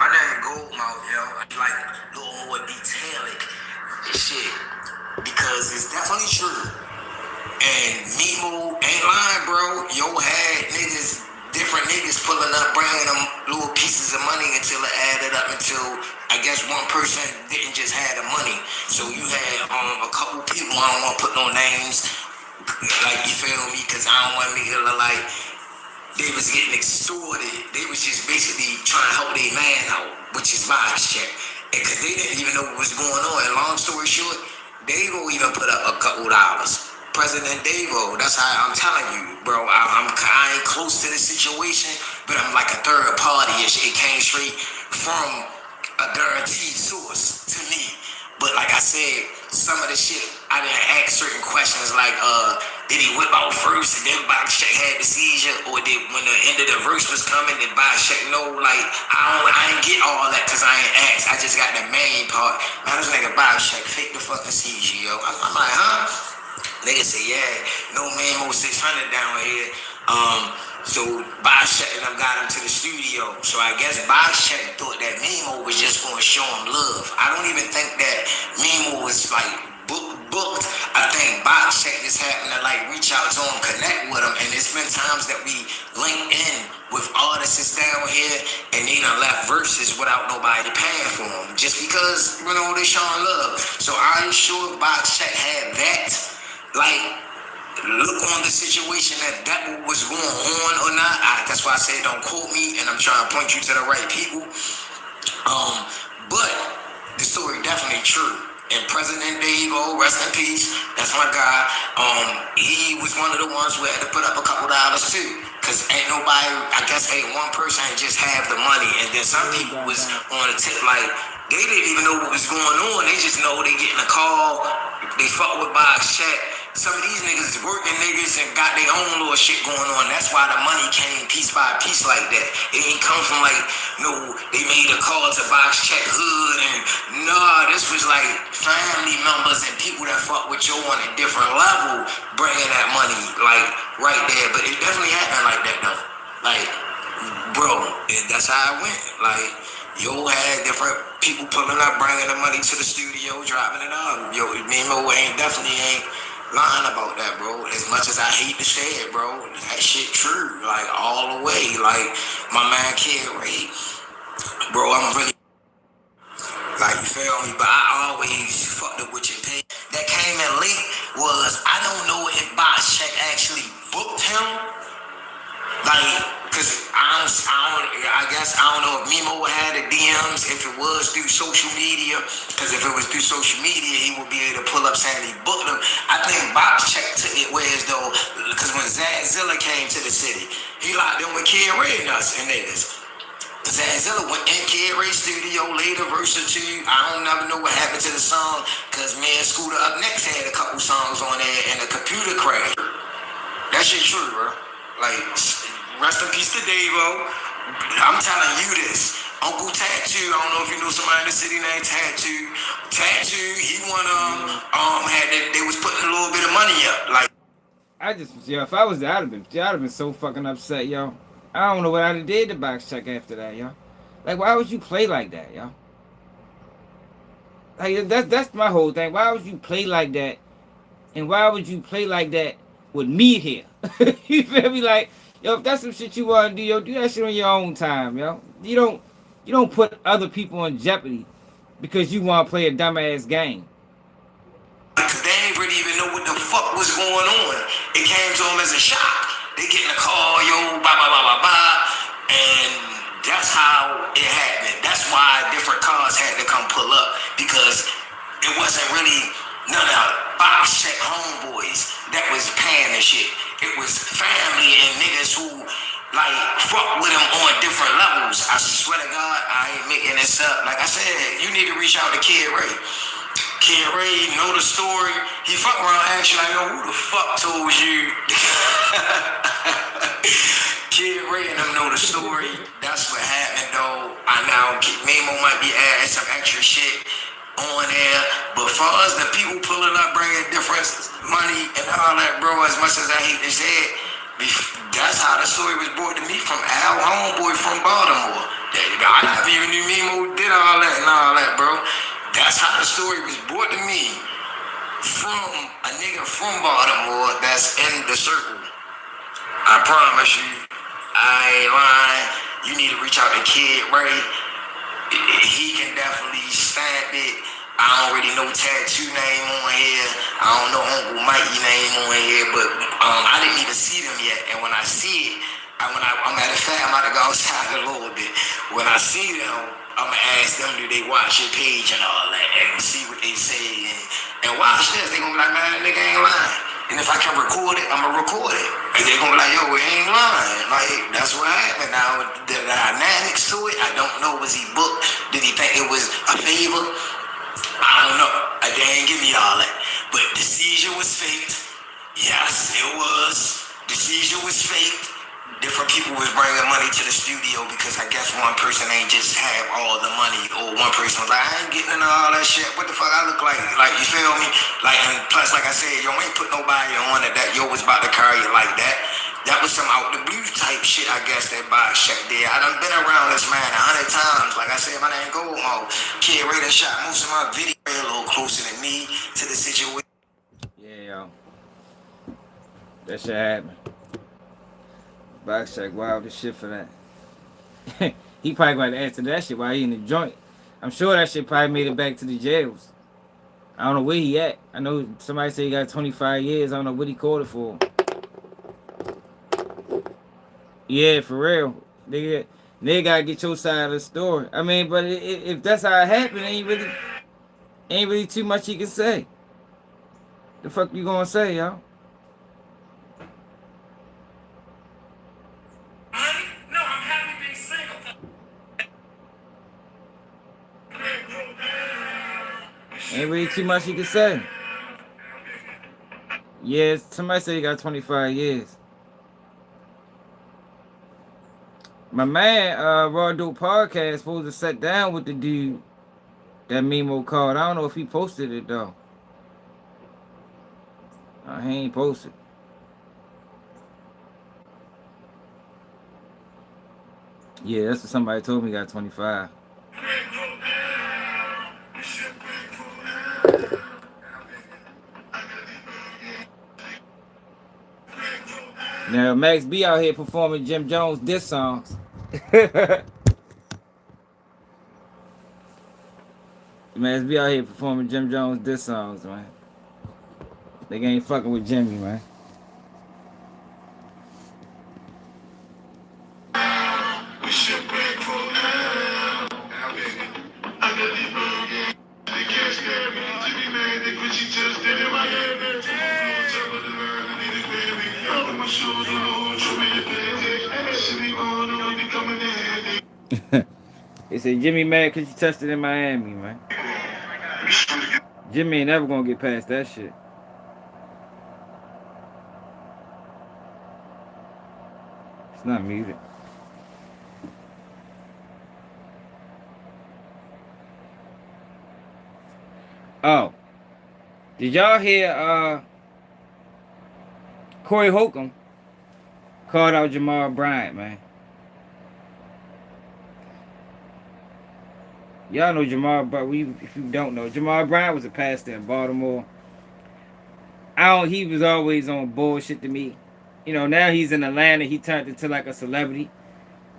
My name Goldmouth, yo. I like a little more detailing and shit. Because it's definitely true. And Memo ain't lying, bro. Yo had different niggas pulling up, bringing them little pieces of money until it added up until I guess one person didn't just have the money. So you had a couple people, I don't want to put no names, like, you feel me? Because I don't want to make it look like they was getting extorted. They was just basically trying to help their man out, which is Box Check. And because they didn't even know what was going on. And long story short, Davo even put up a couple dollars. President Davo, that's how I'm telling you, bro. I ain't close to the situation, but I'm like a third party. It came straight from a guaranteed source to me. But like I said, some of the shit, I didn't ask certain questions like, did he whip out first and then Box Check had the seizure? Or did, when the end of the verse was coming, did Box Check know? Like, I ain't get all that because I ain't asked. I just got the main part. Man, this nigga Box Check fake the fucking seizure, yo. I'm like, huh? Nigga say, yeah, no Memo 600 down here. So Box Check and I got him to the studio. So I guess Box Check thought that Memo was just gonna show him love. I don't even think that Memo was like booked. I think Box Check just happened to like reach out to him, connect with him, and it's been times that we linked in with artists down here and they done left verses without nobody paying for them. Just because, you know, they showing love. So I'm sure Box Check had that. Like, look on the situation that was going on or not. That's why I say don't quote me, and I'm trying to point you to the right people. But the story definitely true. And President Dave, rest in peace, that's my guy. He was one of the ones who had to put up a couple dollars too. Cause ain't nobody, I guess ain't one person ain't just have the money. And then some people was on the tip like they didn't even know what was going on. They just know they getting a call, they fuck with box check. Some of these niggas is working niggas and got their own little shit going on. That's why the money came piece by piece like that. It ain't come from like, no, they made a call to box check hood and nah, this was like family members and people that fuck with you on a different level bringing that money like right there. But it definitely happened like that though. Like, bro, that's how it went. Like, yo had different people pulling up, bringing the money to the studio, dropping it off. Yo, Memo definitely ain't lying about that, bro. As much as I hate to say it, bro, that shit true. Like, all the way. Like, my man Kid Ray, bro, I'm really, like, you feel me? But I always fucked up with your pay. That came in late was, I don't know if Box Check actually booked him. Like, cause I guess I don't know if Memo had the DMs, if it was through social media. Cause if it was through social media, he would be able to pull up saying he booked them. I think Box Check took it whereas though, cause when Zilla came to the city, he locked in with Kid Ray and us and niggas. Zilla went in Kid Ray's studio, later verse or two. I don't never know what happened to the song, cause me and Scooter Up Next had a couple songs on there and a computer crashed. That shit true, bro. Like, rest in peace to Davo. I'm telling you this. Uncle Tattoo, I don't know if you know somebody in the city named Tattoo. Tattoo, he won they was putting a little bit of money up. Like, if I was there, I'd have been so fucking upset, yo. I don't know what I'd have did to Box Check after that, yo. Like, why would you play like that, yo? Like, that's my whole thing. Why would you play like that? And why would you play like that with me here? You feel me? Like, yo, if that's some shit you want to do, yo, do that shit on your own time, yo. You don't put other people in jeopardy because you want to play a dumbass game. Because they ain't really even know what the fuck was going on. It came to them as a shock. They getting a call, yo, blah, blah, blah, blah, blah. And that's how it happened. That's why different cars had to come pull up. Because it wasn't really none of Box Check homeboys that was paying the shit. It was family and niggas who like fuck with him on different levels. I swear to God, I ain't making this up. Like I said, you need to reach out to Kid Ray. Kid Ray know the story. He fuck around asking like, yo, who the fuck told you? Kid Ray and them know the story. That's what happened though. I now Memo might be adding some extra shit on there, but for us, the people pulling up, bringing different money and all that, bro, as much as I hate to say it, that's how the story was brought to me from Al, homeboy from Baltimore. I never even knew Memo did all that and all that, bro. That's how the story was brought to me from a nigga from Baltimore that's in the circle. I promise you, I ain't lying. You need to reach out to Kid Ray. He can definitely stamp it. I don't really know Tattoo name on here. I don't know Uncle Mikey name on here, but I didn't even see them yet. And when I see it, I'm at a fact, I'm about to go outside a little bit. When I see them, I'm gonna ask them, do they watch your page and all that, and see what they say, and watch this. They gonna be like, man, nigga ain't lying. And if I can record it, I'm gonna record it. And they gonna be like, yo, we ain't lying. Like, that's what happened. Now, the dynamics to it, I don't know. Was he booked? Did he think it was a favor? I don't know. They ain't give me all that. But the seizure was faked. Yes, it was. The seizure was faked. Different people was bringing money to the studio because I guess one person ain't just have all the money, or one person was like, I ain't getting into all that shit. What the fuck I look like? Like, you feel me? Like, and plus, like I said, yo ain't put nobody on it that yo was about to carry it like that. That was some out the blue type shit, I guess, that Box Check did. I done been around this man 100 times. Like I said, my name Goldmo. Kid Ray done shot most of my video a little closer than me to the situation. Yeah, yo. That shit happened. Box Check wild as shit for that. He probably going to answer that shit while he in the joint. I'm sure that shit probably made it back to the jails. I don't know where he at. I know somebody said he got 25 years. I don't know what he called it for. Yeah, for real. Nigga gotta get your side of the story. I mean, but if that's how it happened, ain't really too much he can say. The fuck you gonna say, y'all? No, I'm happy being single. Ain't really too much he can say. Yeah, somebody said he got 25 years. My man, Raw Dope Podcast, supposed to sit down with the dude that Memo called. I don't know if he posted it though. He ain't posted. Yeah, that's what somebody told me. He got 25. Now Max B out here performing Jim Jones diss songs. Max B out here performing Jim Jones diss songs, man. They ain't fucking with Jimmy, man. They say Jimmy mad because you touched it in Miami, man. Jimmy ain't never gonna get past that shit. It's not muted. Oh. Did y'all hear Corey Holcomb called out Jamal Bryant, man? Y'all know Jamal Bryant. If you don't know, Jamal Bryant was a pastor in Baltimore. He was always on bullshit to me. You know, now he's in Atlanta. He turned into like a celebrity.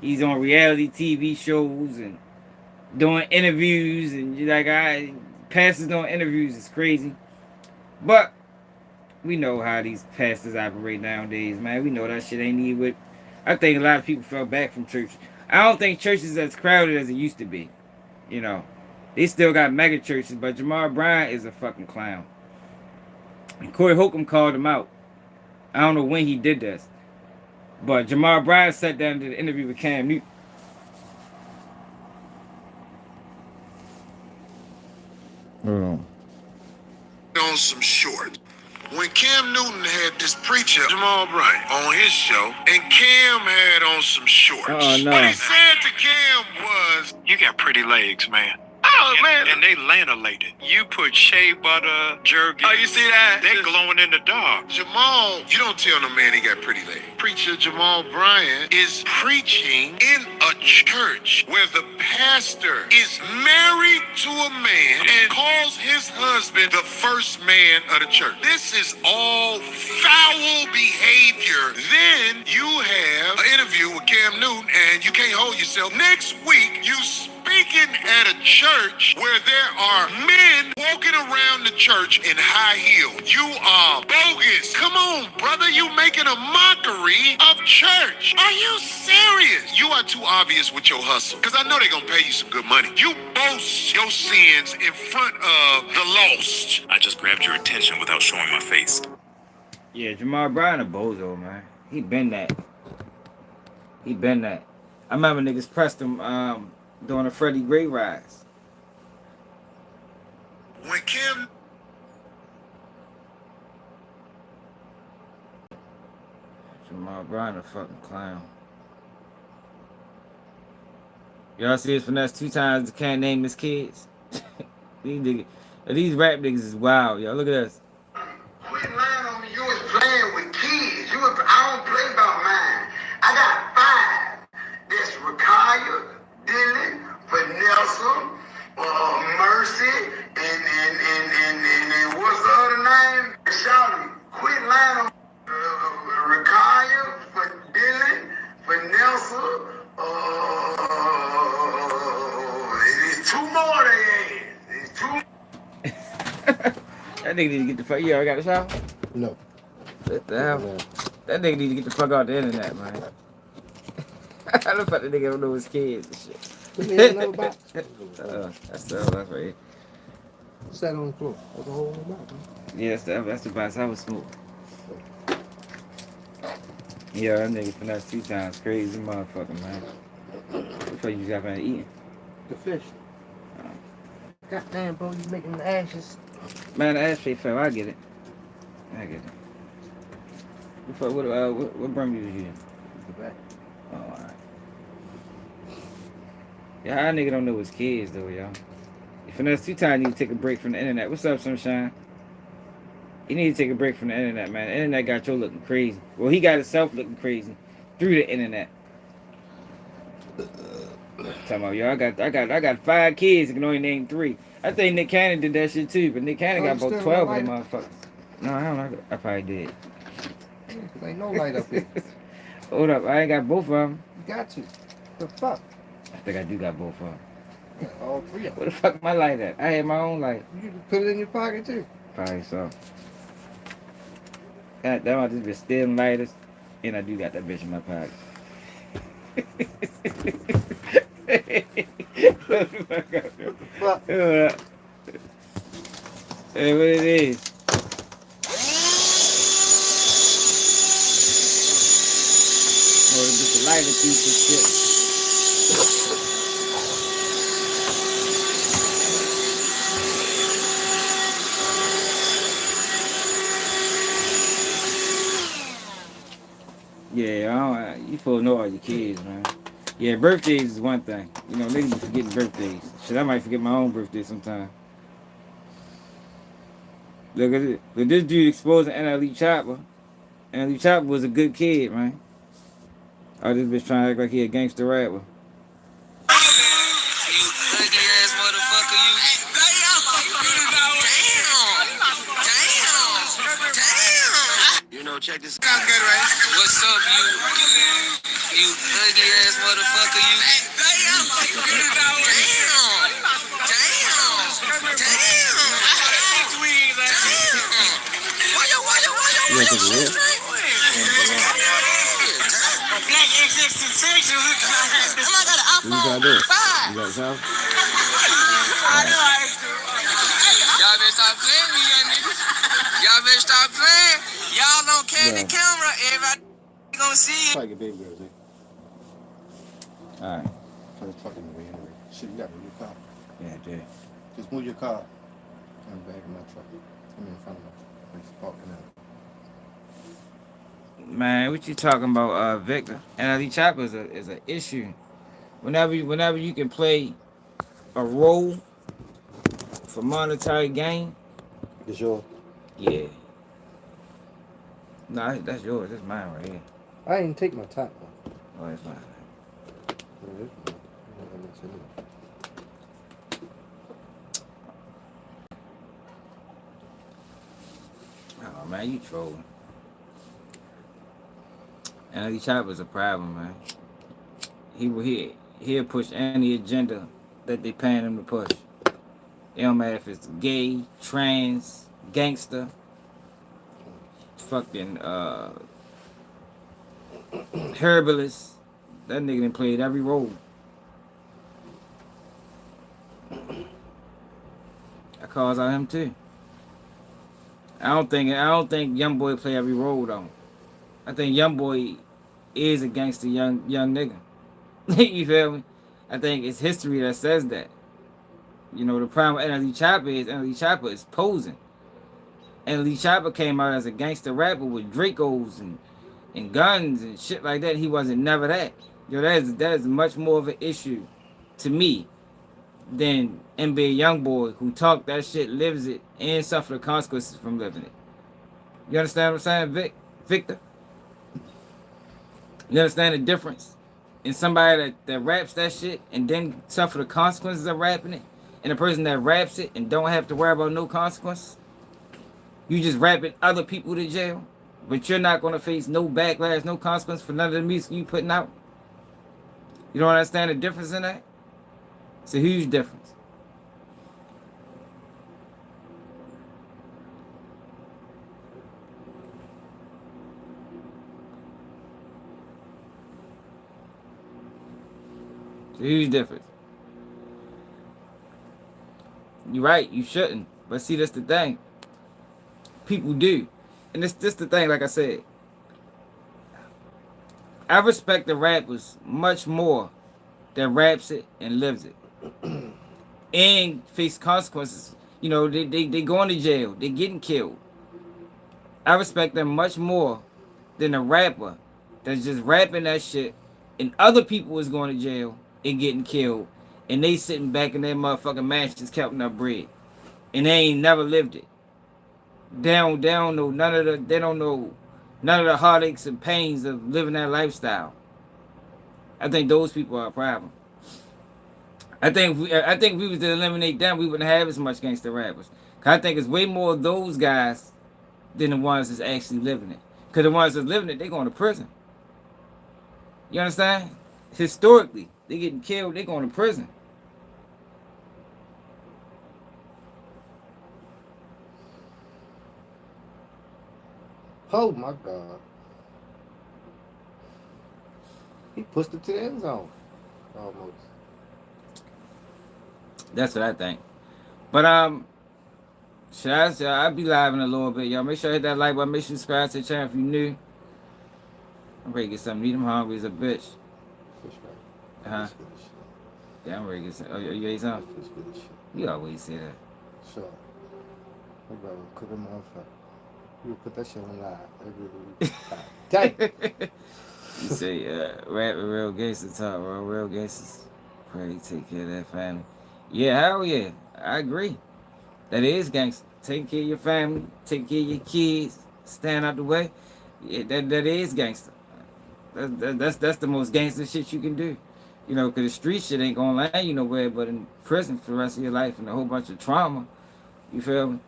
He's on reality TV shows and doing interviews and pastors doing interviews is crazy. But we know how these pastors operate nowadays, man. We know that shit ain't even with. I think a lot of people fell back from church. I don't think church is as crowded as it used to be. You know, they still got mega churches, but Jamal Bryant is a fucking clown. And Corey Holcomb called him out. I don't know when he did this, but Jamal Bryant sat down and did an interview with Cam Newton. Hold on. On some shorts. When Cam Newton had this preacher, Jamal Bryant, on his show, and Cam had on some shorts. Oh, no. What he said to Cam was, "You got pretty legs, man." Oh, man. And they lanolated. You put shea butter, jerky. Oh, you see that? They're glowing in the dark. Jamal, you don't tell no man he got pretty legs. Preacher Jamal Bryant is preaching in a church where the pastor is married to a man and calls his husband the first man of the church. This is all foul behavior. Then you have an interview with Cam Newton and you can't hold yourself. Next week, you speaking at a church where there are men walking around the church in high heels. You are bogus. Come on, brother. You making a mockery of church. Are you serious? You are too obvious with your hustle. Because I know they're going to pay you some good money. You boast your sins in front of the lost. I just grabbed your attention without showing my face. Yeah, Jamal Bryant a bozo, man. He been that. I remember niggas pressed him during the Freddie Gray rise. When Kim... Jamal Bryant a fucking clown. Y'all see his finesse 2 times, can't name his kids. These rap niggas is wild, y'all. Look at this. Quit lying on me. You was playing with kids. I don't play about mine. I got 5. That's Rakaya, Dylan, Vanessa, Mercy, and what's the other name? Shawty. Quit lying on me. Rakaya, Dylan, Vanessa, there's 2 more they ain't. There's 2. nigga need to get the fuck. You already got the shower? No. What the hell? That nigga need to get the fuck out the internet, man. How the fuck the nigga don't know his kids and shit? Put me in another box. That's right here. Sat on the floor. That's a whole box. Yeah, that's the box I was smoking. Yeah, that nigga finesse 2 times. Crazy motherfucker, man. What the fuck you got been eating? The fish. Goddamn, bro, you making the ashes. Man, the ashtray fell. I get it. What brum you was using? The back. Oh, alright. Yeah, how nigga don't know his kids, though, y'all. If finesse 2 times, you need to take a break from the internet. What's up, Sunshine? You need to take a break from the internet, man. The internet got you looking crazy. Well, he got himself looking crazy through the internet. Talking about, yo, I got 5 kids and can only name 3. I think Nick Cannon did that shit too, but Nick Cannon got about 12 of them motherfuckers. No, I don't know. I probably did. There ain't no light up here. Hold up, I ain't got both of them. You got to. The fuck? I think I do got both of them. All 3 of them. Where the fuck my light at? I had my own light. You can put it in your pocket too. Probably so. God damn, I just been stealing lighters, and I do got that bitch in my pocket. Fuck. Hey, what it is? Oh, just a lighter piece of shit. Yeah, you supposed to know all your kids, man. Yeah, birthdays is one thing. You know, niggas be forgetting birthdays. Shit, I might forget my own birthday sometime. Look at it. Look, this dude exposing NLE Choppa. NLE Choppa was a good kid, man. I this bitch trying to act like he a gangster rapper. You ugly ass motherfucker, you. Damn. You know, check this out. Good, right? What's up, you ugly ass motherfucker, you. Damn. Why your shit straight? Black X66. I got an iPhone 5. You got some? Y'all better stop playing me, young niggas. Y'all better stop playing. Y'all don't carry the camera. Everybody gonna see you. Like your baby girls, Alright. I was talking to me anyway. Shit, you got to move your car. Yeah, dude. Just move your car. I'm back in my truck. I'm in front of my truck. It's parking out. Man, what you talking about, Victor? NLE Choppa is a issue. Whenever you can play a role for monetary gain, It's yours. yeah. Nah, that's yours. That's mine right here. I didn't take my top off. Oh, that's mine. Oh man, you trolling. NLE Choppa's a problem, man. He'll push any agenda that they paying him to push. It don't matter if it's gay, trans, gangster, fucking herbalist. That nigga done played every role. I calls out him too. I don't think Young Boy play every role though. I think Young Boy is a gangster young nigga. You feel me? I think it's history that says that. You know, the problem with NLE Choppa is posing. NLE Choppa came out as a gangster rapper with Dracos and guns and shit like that. He wasn't never that. Yo, that is much more of an issue to me than NBA Youngboy, who talk that shit, lives it, and suffer the consequences from living it. You understand what I'm saying, Victor? You understand the difference in somebody that raps that shit and then suffer the consequences of rapping it, and a person that raps it and don't have to worry about no consequences? You just rapping other people to jail, but you're not going to face no backlash, no consequence for none of the music you putting out. You don't understand the difference in that? It's a huge difference. It's a huge difference. You're right, you shouldn't. But see, that's the thing. People do. And this the thing, like I said. I respect the rappers much more that raps it and lives it. And face consequences. You know, they going to jail. They getting killed. I respect them much more than a rapper that's just rapping that shit and other people is going to jail and getting killed and they sitting back in their motherfucking mansions counting up bread and they ain't never lived it. They don't know none of the they don't know none of the heartaches and pains of living that lifestyle. I think those people are a problem. I think if we was to eliminate them, we wouldn't have as much gangster rappers. 'Cause I think it's way more of those guys than the ones that's actually living it. Because the ones that's living it, they going to prison. You understand? Historically, they getting killed, they going to prison. Oh my God. He pushed it to the end zone. Almost. That's what I think. But I'll be live in a little bit, y'all. Make sure you hit that like button. Make sure you subscribe to the channel if you're new. I'm ready to get something to eat. I'm hungry as a bitch. Fish right. Uh-huh. Fish good as shit. Yeah, I'm ready to get something. Oh, you ate something? Fish good as shit. You always say that. Sure. My brother, cook a motherfucker. You would put that shit on live every week. You say, rap and real gangsters talk, bro. Real gangsters. Pray take care of that family. Yeah, hell yeah. I agree. That is gangster. Taking care of your family, taking care of your kids, stand out the way. Yeah, that is gangster. That's the most gangster shit you can do. You know, because the street shit ain't gonna land you nowhere but in prison for the rest of your life and a whole bunch of trauma. You feel me?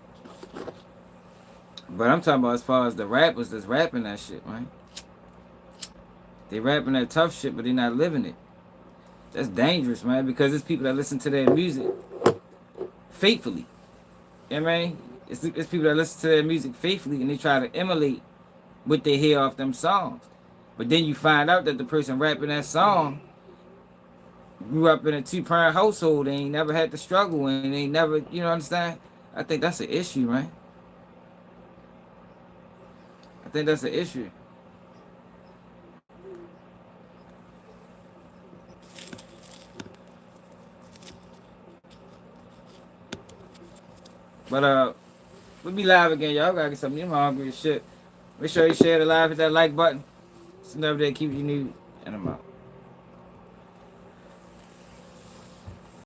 But I'm talking about as far as the rappers that's rapping that shit, man. They rapping that tough shit, but they not living it. That's dangerous, man, because it's people that listen to their music faithfully. You know what I mean? It's people that listen to their music faithfully and they try to emulate what they hear off them songs. But then you find out that the person rapping that song grew up in a two-parent household and ain't never had to struggle and ain't never, you know, understand? I think that's an issue, man. I think that's an issue. But we'll be live again, y'all. Gotta get something. I'm hungry as shit. Make sure you share the live, hit that like button. It's another day keep you new, and I'm out.